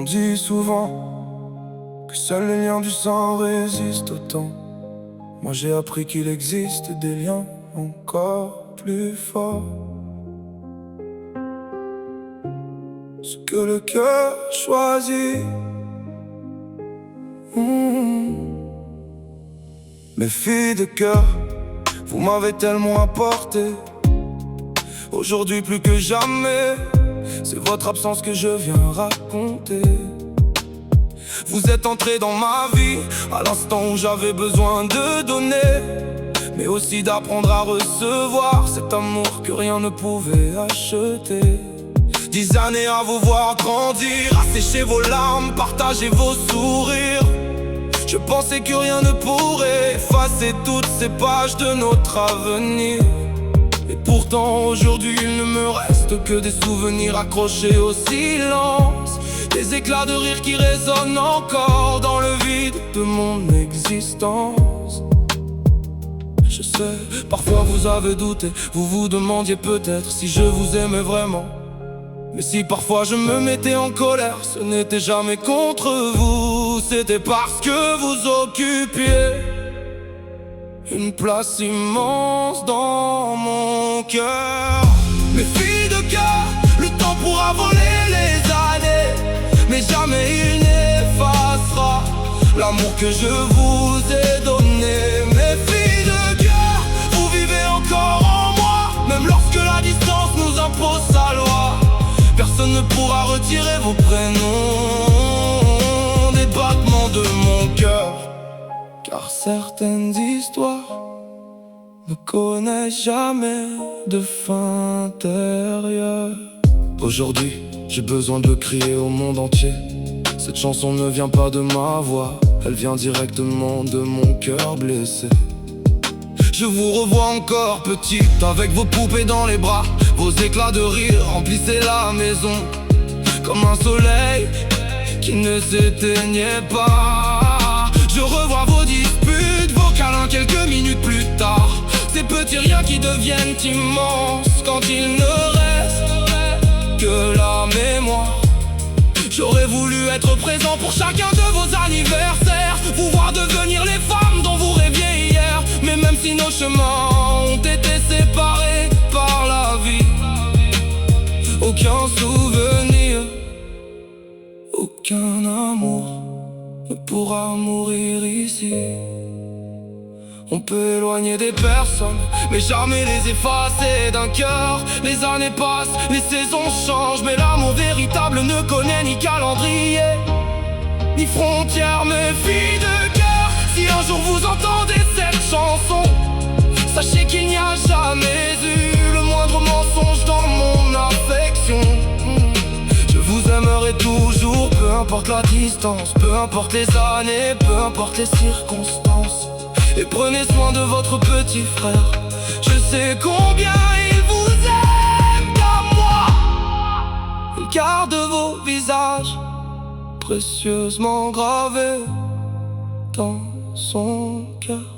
On dit souvent que seuls les liens du sang résistent au temps. Moi j'ai appris qu'il existe des liens encore plus forts. Ce que le cœur choisit. Mes filles de cœur, vous m'avez tellement apporté. Aujourd'hui plus que jamais, c'est votre absence que je viens raconter. Vous êtes entrés dans ma vie à l'instant où j'avais besoin de donner, mais aussi d'apprendre à recevoir cet amour que rien ne pouvait acheter. 10 années à vous voir grandir, à sécher vos larmes, partager vos sourires. Je pensais que rien ne pourrait effacer toutes ces pages de notre avenir. Et pourtant aujourd'hui il ne me reste que des souvenirs accrochés au silence, des éclats de rire qui résonnent encore dans le vide de mon existence. Je sais, parfois vous avez douté, vous vous demandiez peut-être si je vous aimais vraiment. Mais si parfois je me mettais en colère, ce n'était jamais contre vous, c'était parce que vous occupiez une place immense dans mon cœur. Mes filles de cœur, le temps pourra voler les années, mais jamais il n'effacera l'amour que je vous ai donné. Mes filles de cœur, vous vivez encore en moi, même lorsque la distance nous impose sa loi. Personne ne pourra retirer vos prénoms des battements de mon cœur, car certaines histoires ne connaissent jamais de fin intérieure. Aujourd'hui, j'ai besoin de le crier au monde entier. Cette chanson ne vient pas de ma voix, elle vient directement de mon cœur blessé. Je vous revois encore petite, avec vos poupées dans les bras. Vos éclats de rire remplissaient la maison, comme un soleil qui ne s'éteignait pas. Je revois vos disputes, vos câlins quelques minutes plus tard. Ces petits riens qui deviennent immenses quand il ne reste que la mémoire. J'aurais voulu être présent pour chacun de vos anniversaires, vous voir devenir les femmes dont vous rêviez hier. Mais même si nos chemins ont été séparés par la vie, aucun souvenir, aucun amour ne pourra mourir ici. On peut éloigner des personnes, mais jamais les effacer d'un cœur. Les années passent, les saisons changent, mais l'amour véritable ne connaît ni calendrier, ni frontières. Mes filles de cœur, si un jour vous entendez cette chanson, sachez qu'il n'y a jamais eu le moindre mensonge dans mon affection. Je vous aimerai toujours, peu importe la distance, peu importe les années, peu importe les circonstances. Et prenez soin de votre petit frère, je sais combien il vous aime comme moi. Il garde vos visages précieusement gravés dans son cœur.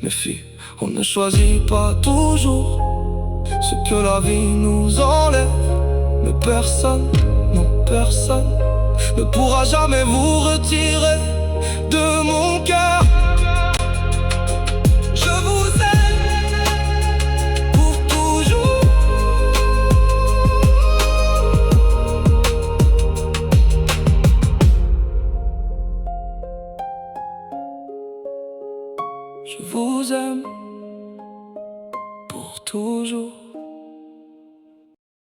Mes filles, on ne choisit pas toujours ce que la vie nous enlève, mais personne, non personne, ne pourra jamais vous retirer de mon cœur. Je vous aime pour toujours. Je vous aime pour toujours.